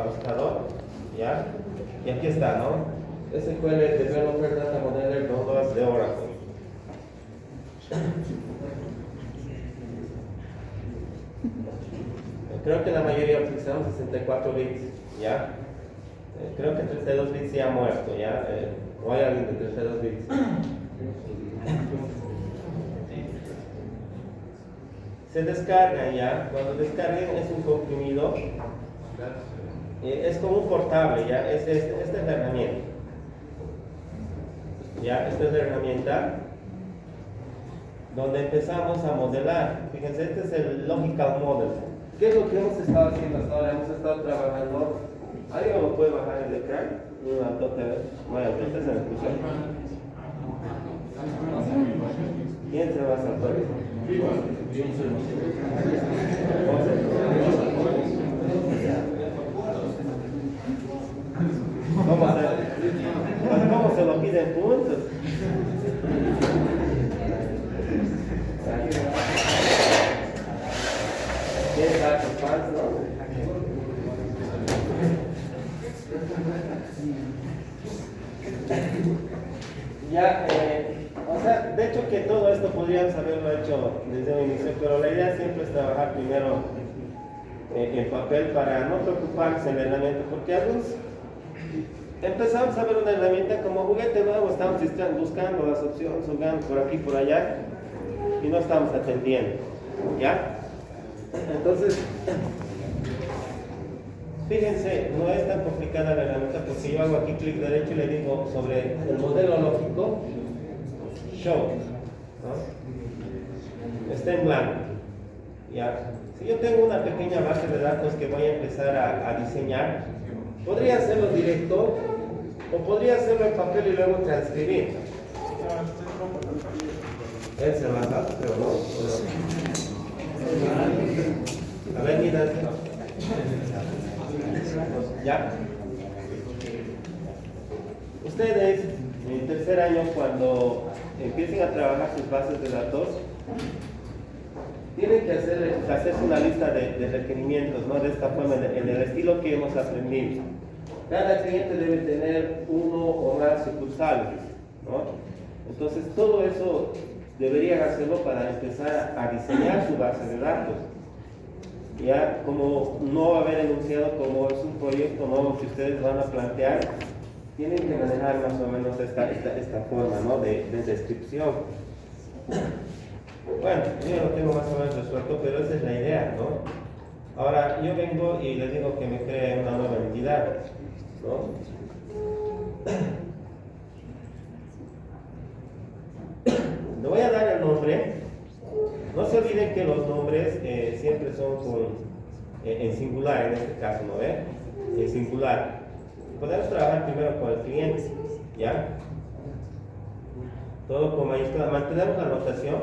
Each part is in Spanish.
buscador, ¿ya? Y aquí está, ¿no? SQL Developer Data Modeler Downloads de Oracle. Creo que la mayoría utilizamos 64 bits, ¿ya? Creo que 32 bits ya ha muerto, ¿ya? O hay alguien de 32 bits. Se descargan, ¿ya? Cuando descarguen es un comprimido, es como un portable, ¿ya? Esta es la herramienta, ¿ya? Esta es la herramienta donde empezamos a modelar. Fíjense, este es el Logical Model. ¿Qué es lo que hemos estado haciendo hasta ahora? Hemos estado trabajando. ¿Alguien me puede bajar el ecran? Una tote, vaya, ¿usted se me escucha? ¿Quién se va a saltar? ¿Cómo se lo piden puntos? ¿Quién saca fans, no? Ya, o sea, de hecho que todo esto podríamos haberlo hecho desde un inicio, pero la idea siempre es trabajar primero en papel para no preocuparse en la herramienta, porque algunos empezamos a ver una herramienta como juguete nuevo, estamos buscando las opciones, jugando por aquí, por allá, y no estamos atendiendo, ¿ya? Entonces, fíjense, no es tan complicada la herramienta porque yo hago aquí clic derecho y le digo sobre el modelo lógico, show, ¿no? Está en blanco, ¿ya? Si yo tengo una pequeña base de datos que voy a empezar a diseñar, podría hacerlo directo o podría hacerlo en papel y luego transcribir. Él se va a dar, pero no. A ver, mira. ¿Ya? Ustedes, en tercer año, cuando empiecen a trabajar sus bases de datos, tienen que hacerse una lista de requerimientos, ¿no? De esta forma, en el estilo que hemos aprendido. Cada cliente debe tener uno o más sucursales, ¿no? Entonces, todo eso deberían hacerlo para empezar a diseñar su base de datos. Ya, como no va a haber enunciado, como es un proyecto nuevo que ustedes van a plantear, tienen que manejar más o menos esta forma, ¿no? de descripción. Bueno, yo lo tengo más o menos resuelto, pero esa es la idea, ¿no? Ahora, yo vengo y les digo que me creen una nueva entidad, ¿no? Le voy a dar el nombre. No se olviden que los nombres siempre son en singular, en este caso, ¿no ve? En singular. Podemos trabajar primero con el cliente, ¿ya? Todo con mayúscula. Mantenemos la notación.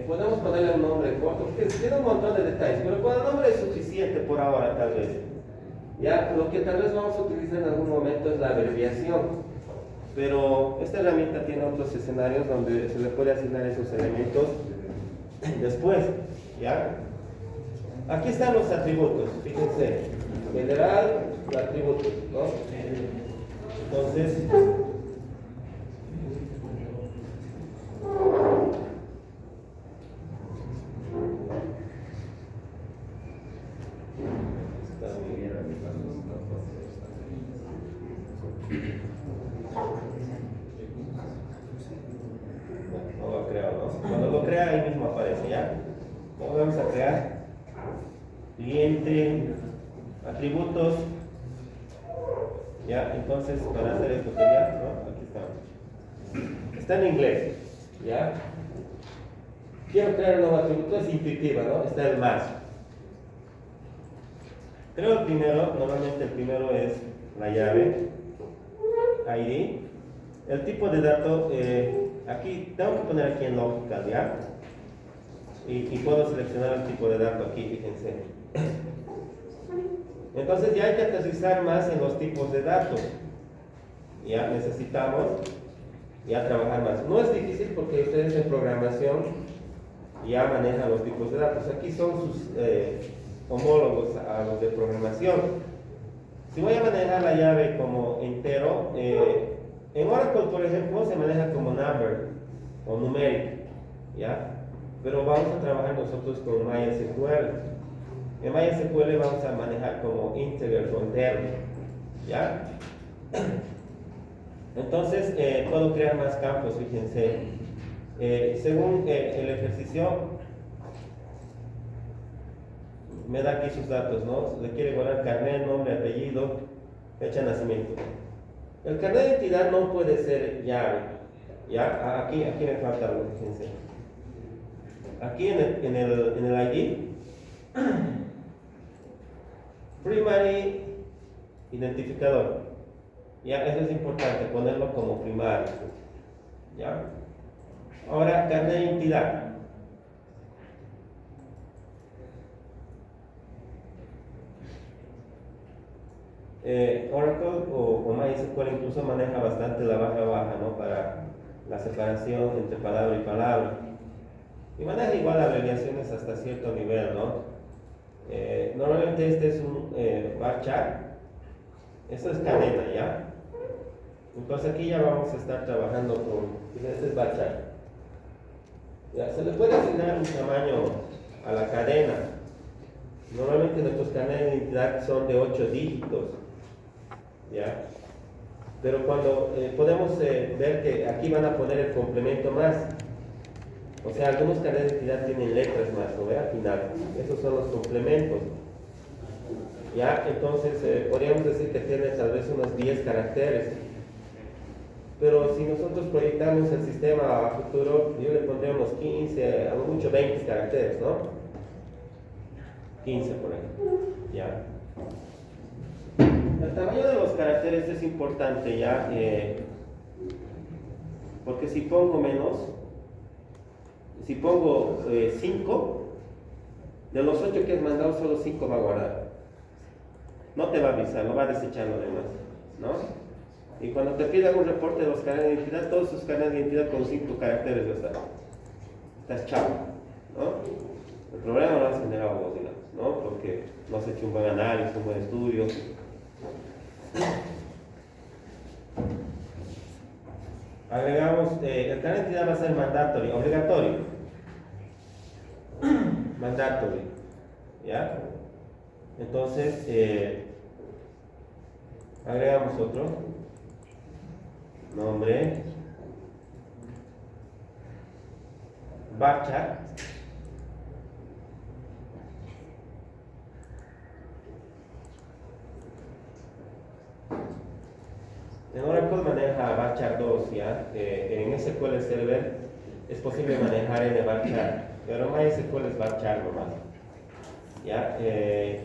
Podemos ponerle un nombre corto, porque tiene un montón de detalles, pero con el nombre es suficiente por ahora, tal vez. ¿Ya? Lo que tal vez vamos a utilizar en algún momento es la abreviación. Pero esta herramienta tiene otros escenarios donde se le puede asignar esos elementos después, ¿ya? Aquí están los atributos, fíjense, general, atributos, ¿no? Entonces, no lo creo, ¿no? Cuando lo crea ahí mismo aparece, ¿ya? Vamos a crear cliente, atributos, ¿ya? Entonces, para hacer esto sería, ¿no? Aquí está. Está en inglés, ¿ya? Quiero crear un nuevo atributo, es intuitiva, ¿no? Está el más. Creo el primero, normalmente el primero es la llave, ID. El tipo de dato, aquí, tengo que poner aquí en lógica, ¿ya? Y puedo seleccionar el tipo de dato aquí, fíjense. Entonces ya hay que aterrizar más en los tipos de datos. Ya necesitamos ya trabajar más. No es difícil porque ustedes en programación ya manejan los tipos de datos. Aquí son sus homólogos a los de programación. Si voy a manejar la llave como entero, en Oracle, por ejemplo, se maneja como number o numeric, ¿ya? Pero vamos a trabajar nosotros con MySQL. En MySQL vamos a manejar como integer o entero, ¿ya? Entonces, puedo crear más campos, fíjense. Según el ejercicio, me da aquí sus datos, ¿no? Le quiere guardar carnet, nombre, apellido, fecha de nacimiento. El carnet de identidad no puede ser llave, ¿ya? Aquí me falta algo, fíjense. Aquí en el ID, primary identificador, ya, eso es importante, ponerlo como primario, ¿ya? Ahora, carnet de identidad. Oracle o MySQL incluso maneja bastante la barra baja, ¿no? Para la separación entre palabra y palabra. Y maneja igual abreviaciones hasta cierto nivel, ¿no? Normalmente este es un varchar. Esto es cadena, ¿ya? Entonces aquí ya vamos a estar trabajando con... Este es varchar. Ya, se le puede asignar un tamaño a la cadena. Normalmente nuestros carnets de identidad son de 8 dígitos, ¿ya? Pero cuando podemos ver que aquí van a poner el complemento más, o sea, algunos carnets de identidad tienen letras más, ¿no ve? Al final, esos son los complementos, ¿ya? Entonces podríamos decir que tiene tal vez unos 10 caracteres, pero si nosotros proyectamos el sistema a futuro, yo le pondría unos 15, a lo mucho 20 caracteres, ¿no? 15 por ahí, ¿ya? El tamaño de los caracteres es importante, ¿ya? Porque si pongo menos, si pongo 5, de los 8 que has mandado, solo 5 va a guardar. No te va a avisar, no va a desechar lo demás, ¿no? Y cuando te pidan un reporte de los carnets de identidad, todos sus carnets de identidad con 5 caracteres ya están. Estás chavo, ¿no? El problema lo has generado vos, digamos, ¿no? Porque no has hecho un buen análisis, un buen estudio. Agregamos, el carnet de identidad va a ser mandatory, obligatorio. Mandatory, ¿ya? Entonces, agregamos otro. Nombre. Varchar. En Oracle maneja varchar 2, ¿ya? En SQL Server es posible manejar varchar, pero MySQL es varchar nomás, ¿ya?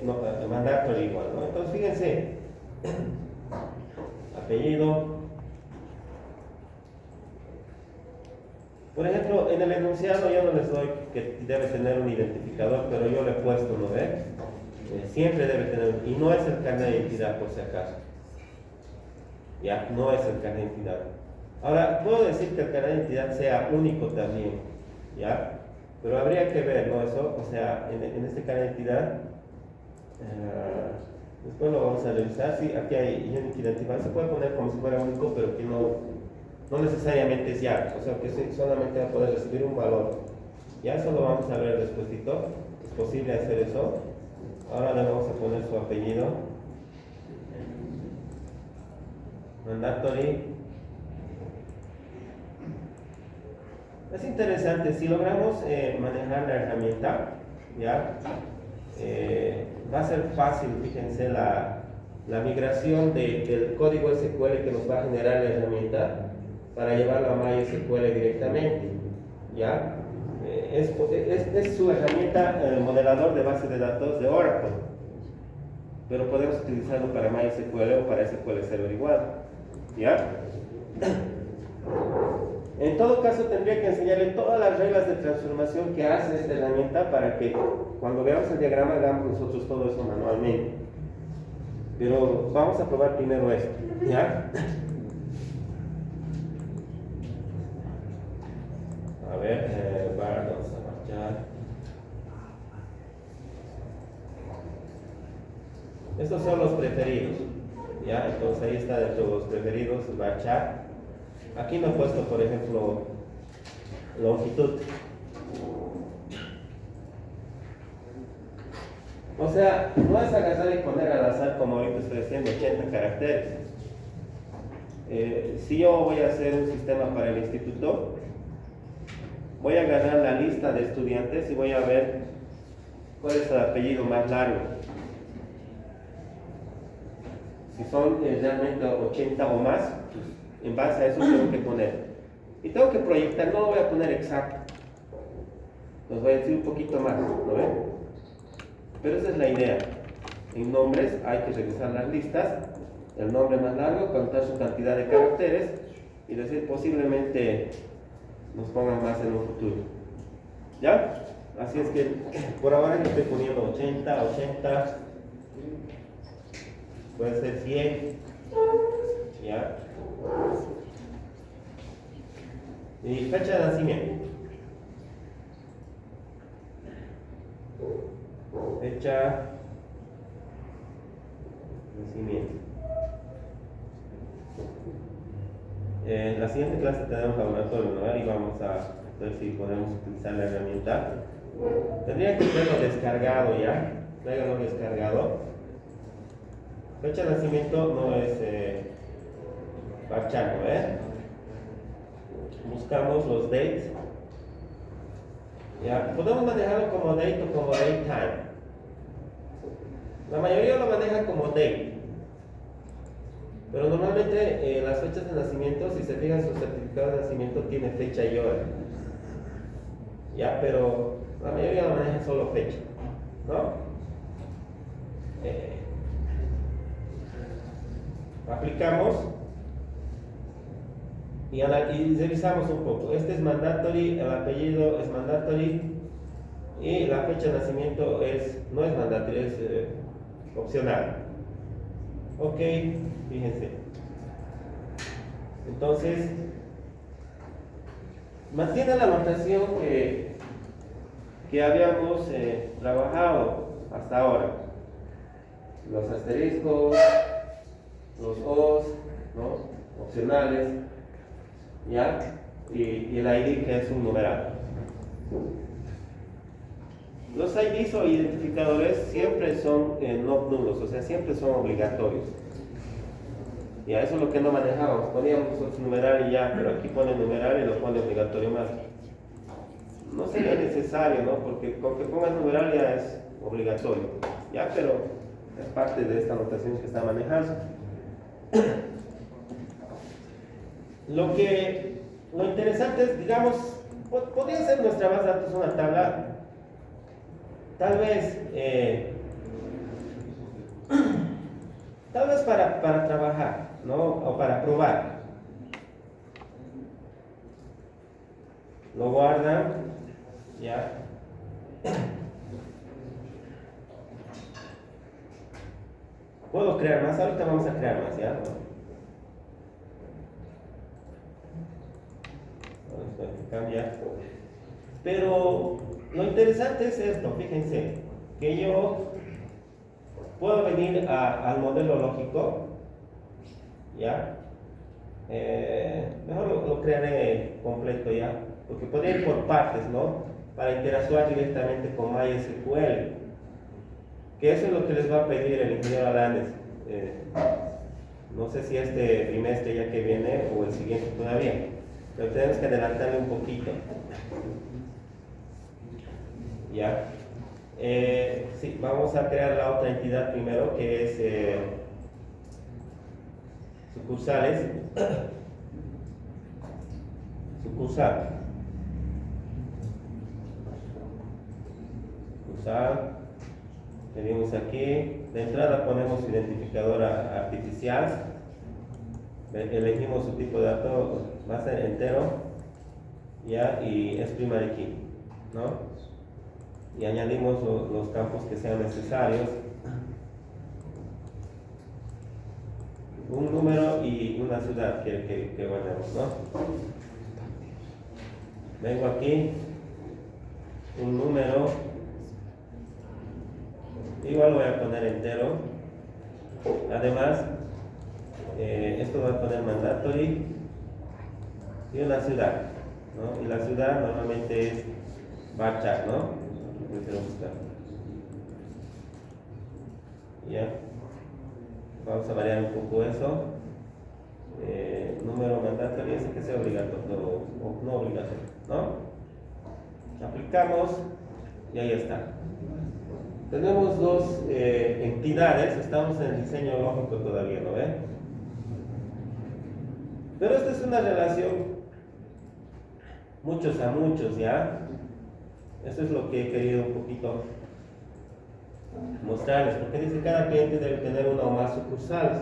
No, mandatory igual, ¿no? Entonces fíjense, apellido. Por ejemplo, en el enunciado yo no les doy que debe tener un identificador, pero yo le he puesto, ¿no ve? Siempre debe tener, y no es el carnet de identidad por si acaso. Ya, no es el carnet de identidad. Ahora, puedo decir que el carnet de identidad sea único también, ¿ya? Pero habría que ver, ¿no? Eso, o sea, en este carnet de identidad, después lo vamos a revisar. Sí, aquí hay Unique Identifier, se puede poner como si fuera único, pero que no necesariamente es ya, o sea, que solamente va a poder recibir un valor. Ya eso lo vamos a ver despuesito, es posible hacer eso. Ahora le vamos a poner su apellido. Mandatory. Es interesante, si logramos manejar la herramienta, ¿ya? Va a ser fácil, fíjense, la migración del código SQL que nos va a generar la herramienta para llevarlo a MySQL directamente, ¿ya? Es su herramienta, el modelador de base de datos de Oracle, pero podemos utilizarlo para MySQL o para SQL Server igual, ¿ya? En todo caso tendría que enseñarle todas las reglas de transformación que hace esta herramienta para que cuando veamos el diagrama hagamos nosotros todo eso manualmente. Pero vamos a probar primero esto, ¿ya? A ver, vamos a Ya. Estos son los preferidos, ¿ya? Entonces ahí está dentro de los preferidos, varchar. Aquí me he puesto, por ejemplo, longitud. O sea, no es agarrar y poner al azar como ahorita estoy haciendo 80 caracteres. Si yo voy a hacer un sistema para el instituto, voy a agarrar la lista de estudiantes y voy a ver cuál es el apellido más largo. Si son realmente 80 o más, pues, en base a eso tengo que poner. Y tengo que proyectar, no lo voy a poner exacto. Los voy a decir un poquito más, ¿lo ven? Pero esa es la idea. En nombres hay que revisar las listas, el nombre más largo, contar su cantidad de caracteres y decir posiblemente nos pongan más en un futuro. ¿Ya? Así es que por ahora yo estoy poniendo 80, puede ser 100, ¿ya? Y fecha de nacimiento. Fecha de nacimiento. En la siguiente clase tenemos laboratorio, ¿no? Y vamos a ver si podemos utilizar la herramienta. Tendría que tenerlo descargado ya. Tráiganlo descargado. Fecha de nacimiento no es parchar, ¿no? Buscamos los dates. Ya, podemos manejarlo como date o como date time. La mayoría lo maneja como date. Pero normalmente las fechas de nacimiento, si se fijan, su certificado de nacimiento tiene fecha y hora. Ya, pero la mayoría lo maneja solo fecha, ¿no? Aplicamos y revisamos un poco. Este es mandatory, el apellido es mandatory y la fecha de nacimiento no es mandatory, es opcional. Ok, fíjense. Entonces, mantiene la notación que habíamos trabajado hasta ahora. Los asteriscos, los O's, ¿no? Opcionales, ¿ya? Y el ID que es un numeral. Los IDs o identificadores siempre son no nulos, o sea, siempre son obligatorios. Y a eso es lo que no manejamos. Poníamos nosotros numeral y ya, pero aquí pone numeral y lo pone obligatorio más. No sería necesario, ¿no? Porque con que pongas numeral ya es obligatorio. Ya, pero es parte de esta notación que está manejando. Lo interesante es, digamos, podría ser nuestra base de datos una tabla, tal vez para trabajar, ¿no? O para probar. Lo guardan, ya. Puedo crear más, ahorita vamos a crear más, ¿ya? Cambiar. Pero lo interesante es esto, fíjense, que yo puedo venir al modelo lógico, ¿ya? Mejor lo crearé completo ya, porque puedo ir por partes, ¿no? Para interactuar directamente con MySQL, que eso es lo que les va a pedir el ingeniero Alanes. No sé si este trimestre ya que viene o el siguiente todavía, pero tenemos que adelantarle un poquito. ¿Ya? Sí, vamos a crear la otra entidad primero, que es sucursales. Sucursal. Venimos aquí. De entrada ponemos identificadora artificial. Elegimos su tipo de dato, va a ser entero. ¿Ya? Y es primary key, ¿no? Y añadimos los campos que sean necesarios, un número y una ciudad que guardemos, ¿no? Vengo aquí, un número, igual voy a poner entero. Además, esto va a poner mandatory y una ciudad, ¿no? Y la ciudad normalmente es Varchar, ¿no? Ya, vamos a variar un poco eso. Número mandatorio, ese que sea obligatorio o no obligatorio, ¿no? Aplicamos y ahí está. Tenemos dos entidades, estamos en el diseño lógico todavía, ¿no ven? Pero esta es una relación muchos a muchos, ¿ya? Esto es lo que he querido un poquito mostrarles, porque dice que cada cliente debe tener una o más sucursales,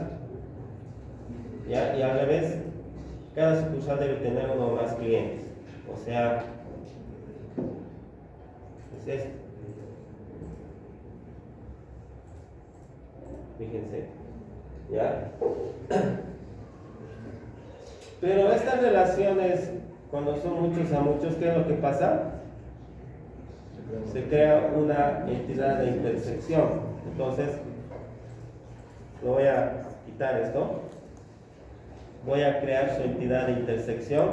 ¿ya? Y al revés, cada sucursal debe tener uno o más clientes, o sea, es esto. Fíjense, ¿ya? Pero estas relaciones, cuando son muchos a muchos, ¿qué es lo que pasa? Se crea una entidad de intersección. Entonces, lo voy a quitar esto. Voy a crear su entidad de intersección.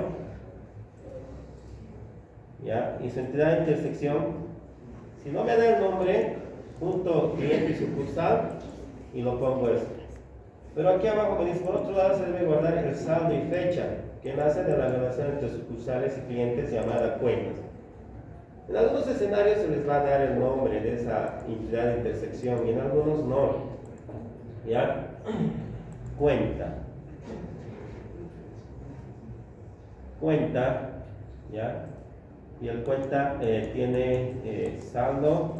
¿Ya? Y su entidad de intersección, si no me da el nombre, punto cliente y sucursal, y lo pongo esto. Pero aquí abajo me dice, por otro lado se debe guardar el saldo y fecha, que nace de la relación entre sucursales y clientes llamada cuentas. En algunos escenarios se les va a dar el nombre de esa entidad de intersección y en algunos no. ¿Ya? Cuenta. Cuenta, ¿ya? Y el cuenta tiene saldo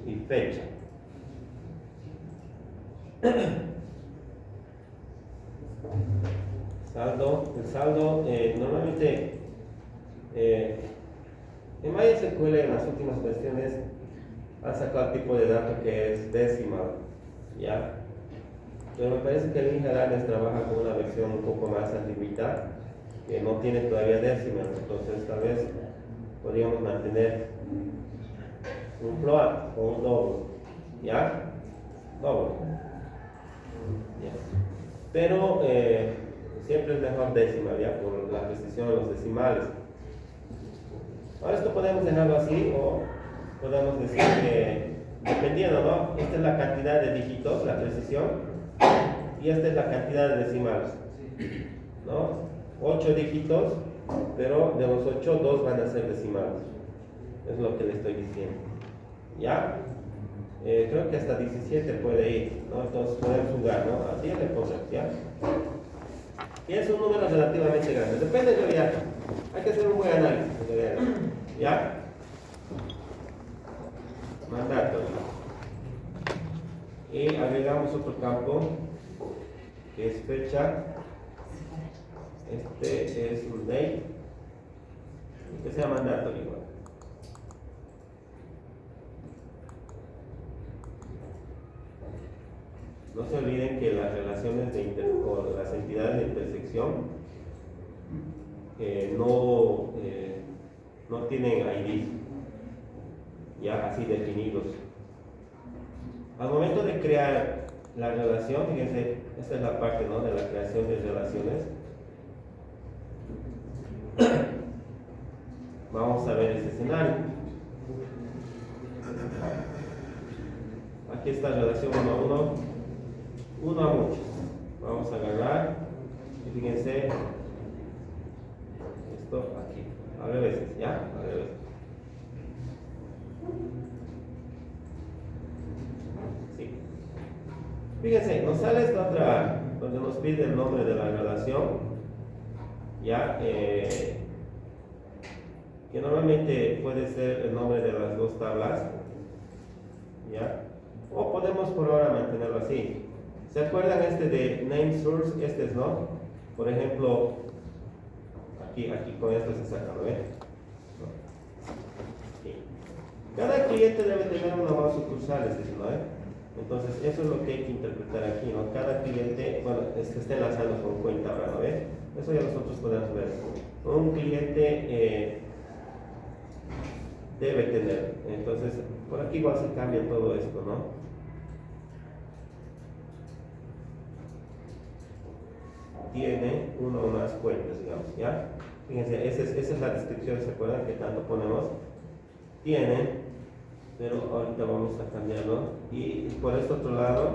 y fecha. El saldo normalmente en MySQL en las últimas versiones han sacado el tipo de dato que es decimal, ¿ya? Pero me parece que el Injalanes trabaja con una versión un poco más antigüita que no tiene todavía decimal, entonces tal vez podríamos mantener un float o un double, ¿ya? Double. ¿Ya? Pero siempre es mejor decimal, ¿ya? Por la precisión de los decimales. Ahora esto podemos dejarlo así o podemos decir que, dependiendo, ¿no? Esta es la cantidad de dígitos, la precisión, y esta es la cantidad de decimales, ¿no? 8 dígitos, pero de los 8, 2 van a ser decimales. Es lo que le estoy diciendo. ¿Ya? Creo que hasta 17 puede ir, ¿no? Entonces podemos jugar, ¿no? Así le ponemos, ¿ya? Y es un número relativamente grande. Depende de realidad. Hay que hacer un buen análisis. ¿Ya? Mandato. Y agregamos otro campo que es fecha. Este es un date. Que sea mandato igual. No se olviden que las relaciones o las entidades de intersección no tienen IDs ya así definidos. Al momento de crear la relación, fíjense, esta es la parte, ¿no?, de la creación de relaciones. Vamos a ver ese escenario. Aquí está relación 1 a 1, 1 a muchos. Vamos a agarrar y fíjense esto aquí, a revés, ¿ya? A revés. Sí. Fíjense, nos sale esta otra donde nos pide el nombre de la relación, ¿ya? Que normalmente puede ser el nombre de las dos tablas, ¿ya? O podemos por ahora mantenerlo así. ¿Se acuerdan este de name source? Este es, ¿no? Por ejemplo, aquí con esto se saca, ¿no ven? Sí. Cada cliente debe tener una o más sucursales, ¿no? Entonces, eso es lo que hay que interpretar aquí, ¿no? Cada cliente, bueno, es que esté enlazando con cuenta ahora, ¿no ven? Eso ya nosotros podemos ver. Un cliente debe tener. Entonces, por aquí igual se cambia todo esto, ¿no? Tiene uno o más cuentas, digamos, ¿ya? Fíjense, esa es la descripción, ¿se acuerdan? Que tanto ponemos. Tiene, pero ahorita vamos a cambiarlo. Y por este otro lado,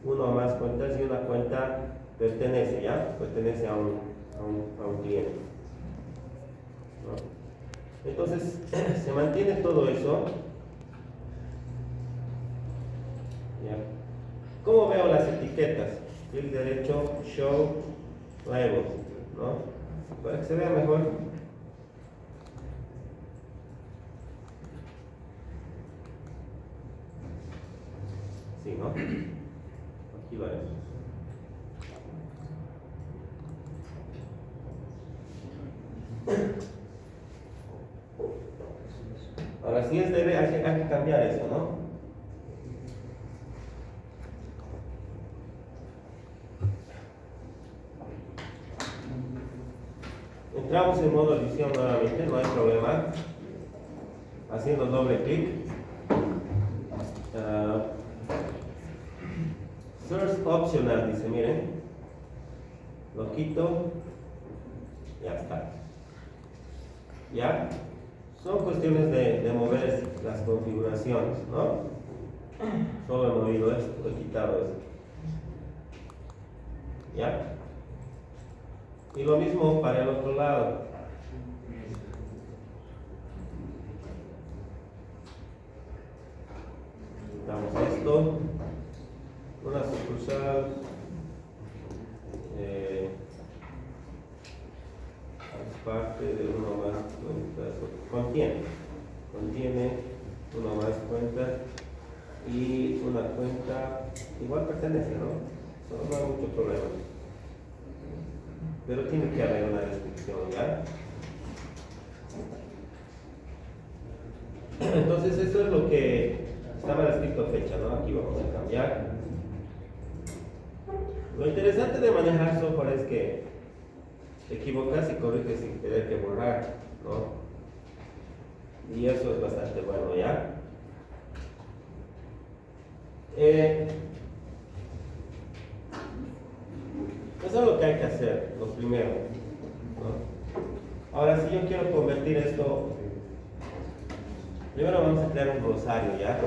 uno o más cuentas y una cuenta pertenece, ¿ya? Pertenece a un cliente, ¿no? Entonces, se mantiene todo eso. ¿Ya? ¿Cómo veo las etiquetas? Clic derecho, Show Labels, ¿no? Para que se vea mejor. Sí, ¿no? Aquí lo haremos. Ahora, si es debe, hay que cambiar eso, ¿no? Entramos en modo edición nuevamente, no hay problema. Haciendo doble clic. Source optional, dice, miren. Lo quito. Ya está. ¿Ya? Son cuestiones de mover las configuraciones, ¿no? Solo he movido esto, he quitado esto. ¿Ya? Y lo mismo para el otro lado. Quitamos esto. Una sucursal. Parte de uno más cuentas. Contiene uno más cuentas. Y una cuenta igual pertenece, ¿no? Eso no hay mucho problema. Pero tiene que haber una descripción, ¿ya? Entonces eso es lo que estaba escrito fecha, ¿no? Aquí vamos a cambiar. Lo interesante de manejar software es que te equivocas y corriges sin tener que borrar, ¿no? Y eso es bastante bueno, ¿ya? Eso es lo que hay que hacer, lo primero, ¿no? Ahora, si yo quiero convertir esto, primero vamos a crear un glosario, ¿ya?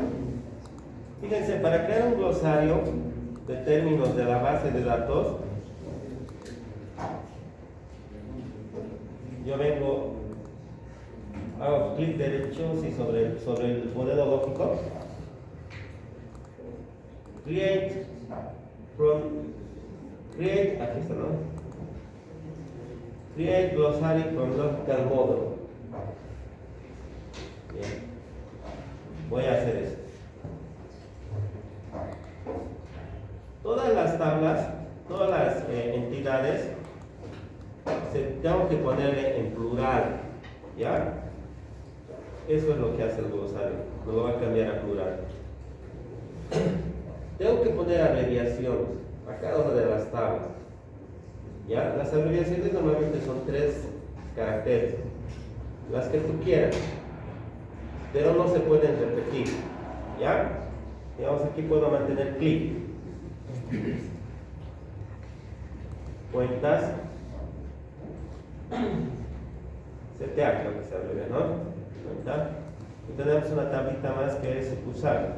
Fíjense, para crear un glosario de términos de la base de datos, yo vengo, hago clic derecho sí, sobre el modelo lógico, create, aquí está, ¿no? Create glossary from logical model. Bien. Voy a hacer eso. Todas las tablas, todas las entidades, tengo que ponerle en plural, ¿ya? Eso es lo que hace el glosario, me lo va a cambiar a plural. Tengo que poner abreviaciones a cada una de las tablas, ¿ya? Las abreviaciones normalmente son 3 caracteres, las que tú quieras, pero no se pueden repetir, ¿ya? Digamos, aquí puedo mantener clic. Cuentas. CTA, creo que se abrevia, ¿no? Cuenta. Y tenemos una tablita más que es sucursal.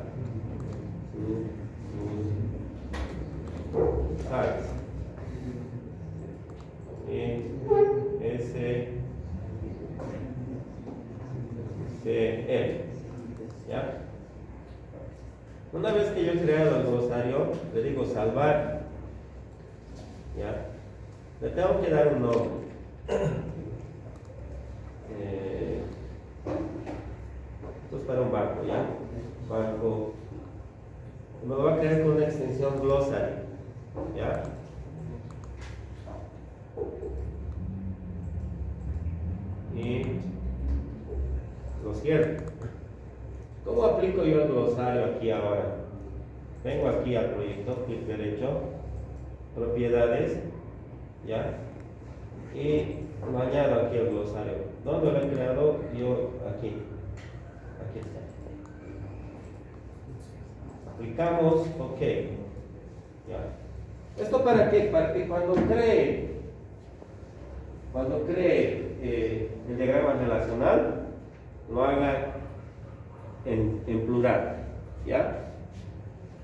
SCL. ¿Ya? Una vez que yo he creado el glosario, le digo salvar. ¿Ya? Le tengo que dar un nombre. Esto es para un banco, ¿ya? Banco. Me lo va a crear con una extensión glossary, ¿ya? Y lo cierro. ¿Cómo aplico yo el glosario aquí ahora? Vengo aquí al proyecto, clic derecho, propiedades, ¿ya? Y lo añado aquí al glosario. ¿Dónde lo he creado? Yo aquí. Clicamos OK. ¿Ya? ¿Esto para qué? Para que cuando cree el diagrama relacional, lo haga en plural. ¿Ya?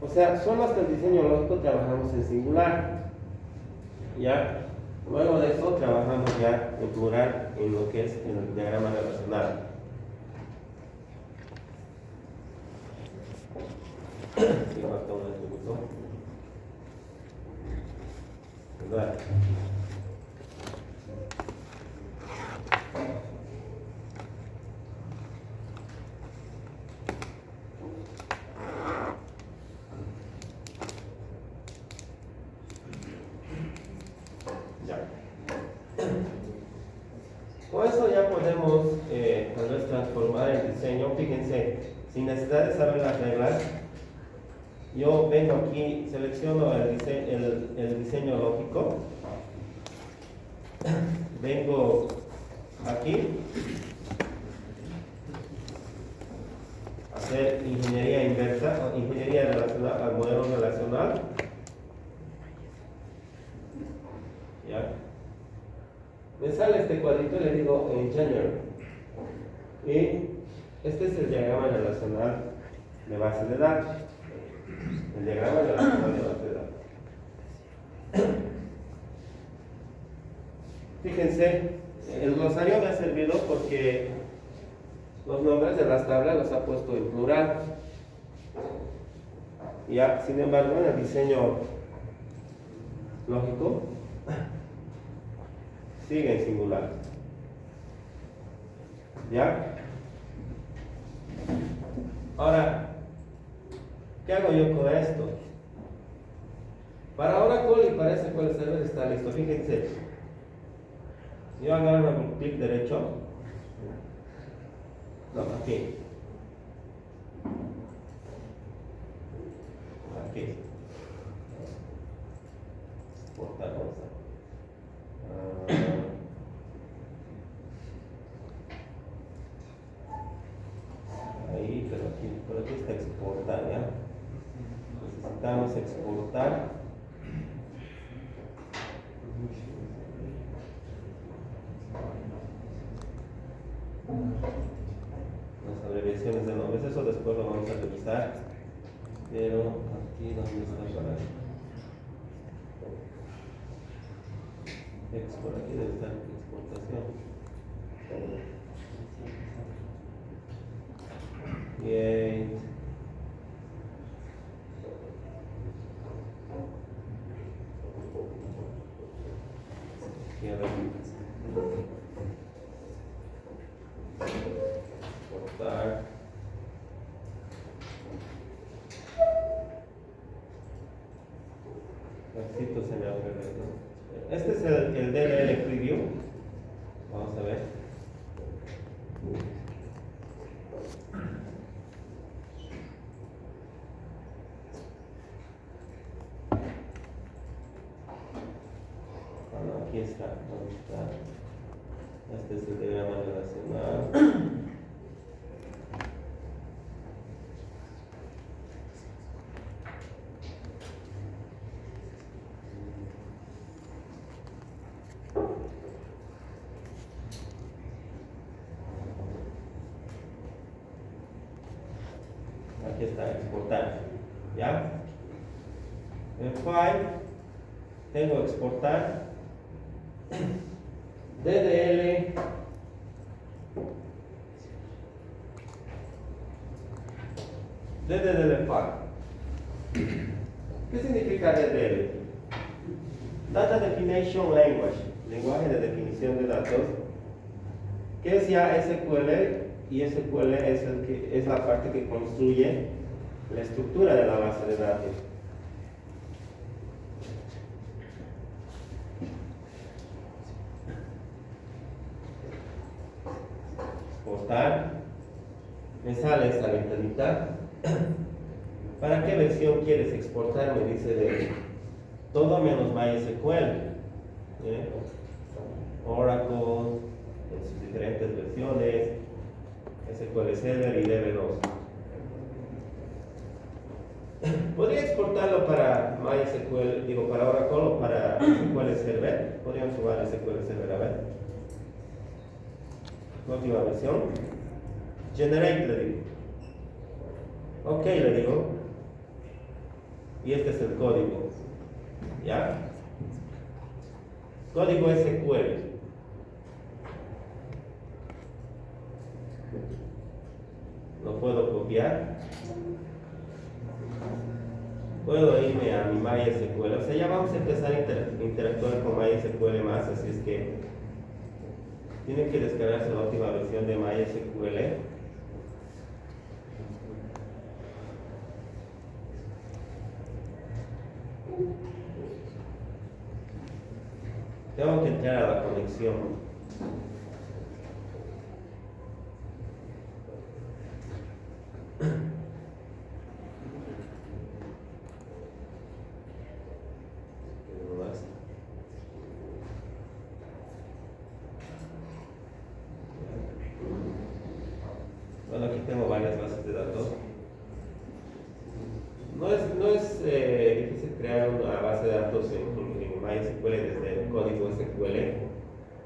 O sea, solo hasta el diseño lógico trabajamos en singular. ¿Ya? Luego de eso trabajamos ya en plural en lo que es el diagrama relacional. Sí, falta un segundo. ¿Verdad? Con eso ya podemos tal vez transformar el diseño. Fíjense, sin necesidad de saber las reglas, yo vengo aquí, selecciono el diseño lógico, vengo aquí, hacer ingeniería inversa o ingeniería relacional al modelo relacional. ¿Ya? Me sale este cuadrito y le digo Engineer. Y este es el diagrama relacional de base de datos. El diagrama relacional de base de datos. Fíjense, el glosario me ha servido porque los nombres de las tablas los ha puesto en plural. Ya, sin embargo, en el diseño lógico sigue en singular. ¿Ya? Ahora, ¿qué hago yo con esto? Para Oracle y para SQL Server está listo. Fíjense, yo agarro un clic derecho. No, aquí. Aquí. Exportar, vamos a. Ahí, pero aquí está exportar, ¿ya? Necesitamos exportar. Las abreviaciones de nombres, eso después lo vamos a revisar. Pero aquí, ¿dónde está para export? Aquí debe estar exportación. Bien. Exportar. Necesito se me abre. Este es el DLL Preview. Vamos a ver. Aquí está, ¿dónde está? Este es el diagrama relacional. Aquí está, exportar. ¿Ya? En File, tengo exportar. DDL file. ¿Qué significa DDL? Data Definition Language, lenguaje de definición de datos, que es ya SQL, y SQL es la parte que construye la estructura de la base de datos. Exportar, me sale esta ventanita. ¿Para qué versión quieres exportar? Me dice de todo menos MySQL. Oracle, en sus diferentes versiones, SQL Server y DB2. Podría exportarlo para MySQL, digo, para Oracle o para SQL Server. Podríamos jugar SQL Server, a ver. La última versión. Generate le digo. Ok le digo. Y este es el código. ¿Ya? Código SQL. Lo puedo copiar. Puedo irme a mi MySQL. O sea, ya vamos a empezar a interactuar con MySQL más. Así es que tienen que descargarse la última versión de MySQL. Tengo que entrar a la conexión. Bueno, aquí tengo varias bases de datos. No es difícil crear una base de datos en MySQL desde el código SQL.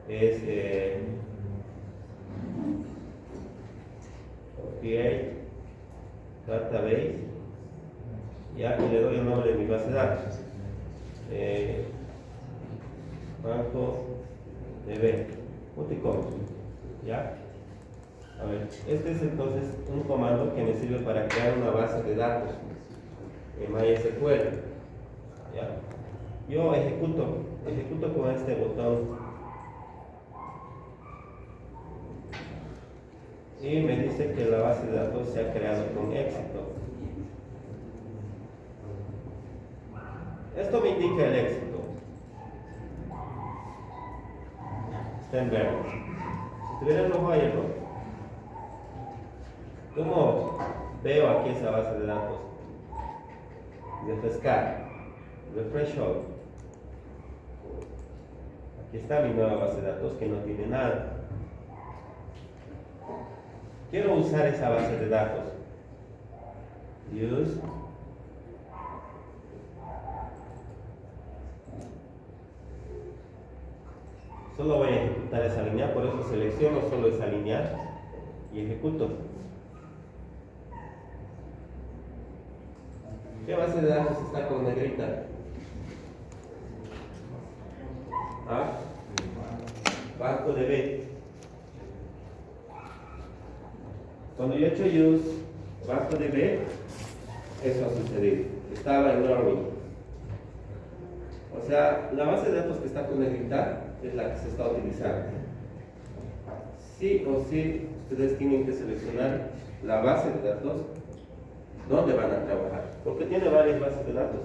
Es create database, ya, y le doy el nombre de mi base de datos. Banco DB, ya. A ver, este es entonces un comando que me sirve para crear una base de datos en MySQL. ¿Ya? Yo ejecuto con este botón y me dice que la base de datos se ha creado con éxito. Esto me indica el éxito. Está en verde. Si tuviera el ojo ahí, ¿no? ¿Cómo veo aquí esa base de datos? Refrescar. Refresh all. Aquí está mi nueva base de datos que no tiene nada. Quiero usar esa base de datos. Use. Solo voy a ejecutar esa línea, por eso selecciono solo esa línea y ejecuto. ¿Qué base de datos está con negrita? ¿Ah? Banco DB. Cuando yo he hecho use banco DB, eso ha sucedido. Estaba en learning. O sea, la base de datos que está con negrita es la que se está utilizando. Sí o sí, ustedes tienen que seleccionar la base de datos donde van a trabajar, porque tiene varias bases de datos.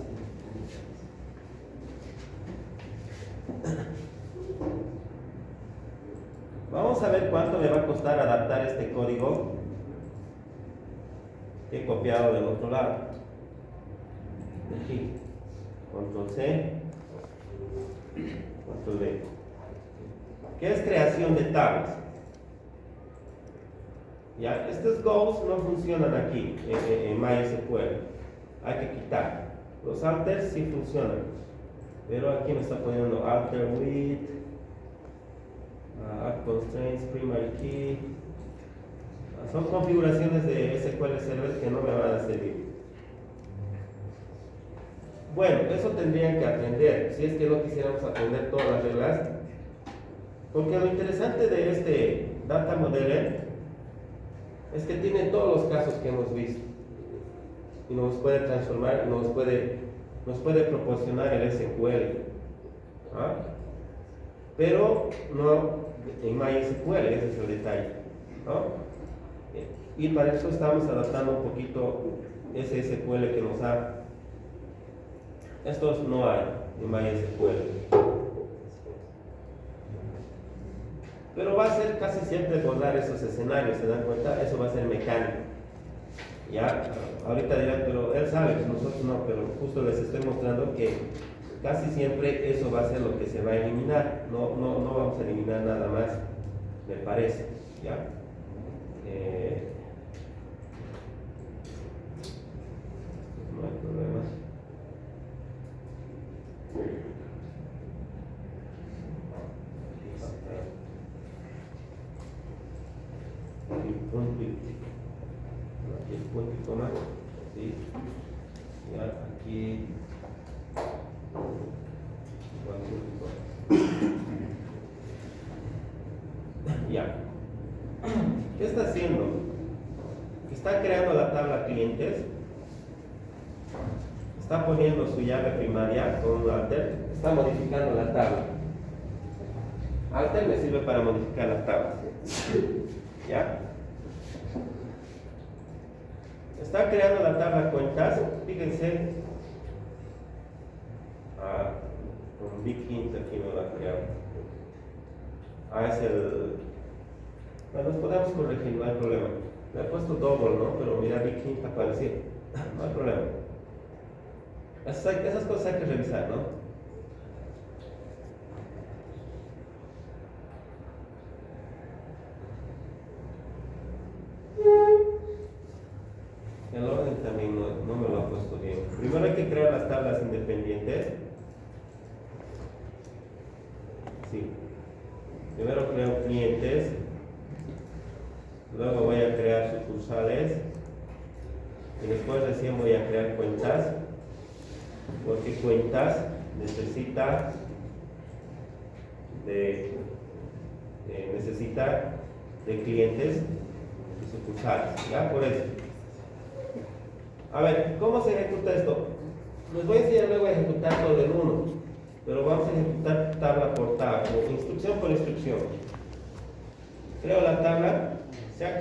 Vamos a ver cuánto me va a costar adaptar este código que he copiado del otro lado. Aquí, control C, control V. ¿Qué es creación de tablas? Ya, estos goals no funcionan aquí en MySQL. Hay que quitar. Los alters sí funcionan, pero aquí me está poniendo alter with add constraints, primary key. Son configuraciones de SQL Server que no me van a servir. Bueno, eso tendrían que aprender, si es que no quisiéramos aprender todas las reglas, porque lo interesante de este Data Modeler es que tiene todos los casos que hemos visto y nos puede transformar, nos puede proporcionar el SQL. ¿Ah? Pero no en MySQL, ese es el detalle, ¿no? Y para eso estamos adaptando un poquito ese SQL que nos da. Estos no hay en MySQL, pero va a ser casi siempre abordar esos escenarios, ¿se dan cuenta? Eso va a ser mecánico. Ya, ahorita dirán, pero él sabe, nosotros no, pero justo les estoy mostrando que casi siempre eso va a ser lo que se va a eliminar. No vamos a eliminar nada más, me parece. ¿Ya? Bueno. aquí el punto y coma, ¿sí? Ya, aquí, igual punto y coma. Ya. ¿Qué está haciendo? Está creando la tabla clientes, está poniendo su llave primaria con un alter, está modificando la tabla. Alter me sirve para modificar la tabla. ¿Ya? Está creando la tabla cuentas, fíjense, con Big Hint aquí me va a crear. Es el. Bueno, nos podemos corregir, no hay problema. Le he puesto double, ¿no? Pero mira, Big Hint apareció. No hay problema. Esas cosas hay que revisar, ¿no? El orden también no me lo ha puesto bien. Primero hay que crear las tablas independientes. Sí. Primero creo clientes. Luego voy a crear sucursales. Y después recién voy a crear cuentas. Porque cuentas necesita de clientes y sucursales. ¿Ya? Por eso. A ver, ¿cómo se ejecuta esto? Les voy a enseñar luego a ejecutar todo el 1, pero vamos a ejecutar tabla por tabla, instrucción por instrucción. Creo la tabla, se ha